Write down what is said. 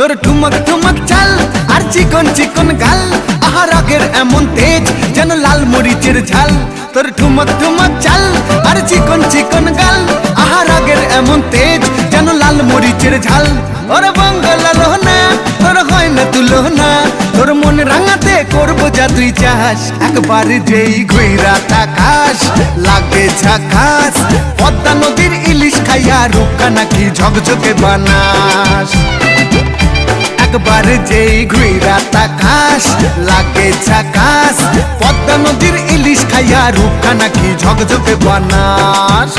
তোর ঠুমক ঠুমক চাল আর চিকন চিকন গাল, আহা রাগের এমন তেজ যেন লাল মরিচের ঝাল। তোর ঠুমক ঠুমক চাল আর চিকন চিকন গাল, আহা রাগের এমন তেজ যেন লাল মরিচের ঝাল। ওরে বাঙ্গালা লোহনা তোর হয় না তুলনা, তোর মন রাঙাতে করবো যা তুই চাস। একবার যেই ঘুইরা তাকাস লাগে ঝাকাস, পদ্মা নদীর ইলিশ খাইয়া রূপকা নাকি ঝকঝকে বানাস। একবার যেই ঘুইরা তাকাস লাগে ঝাকাস, পদ্মা নদীর ইলিশ খাইয়া রূপকা নাকি ঝকঝকে বানাস।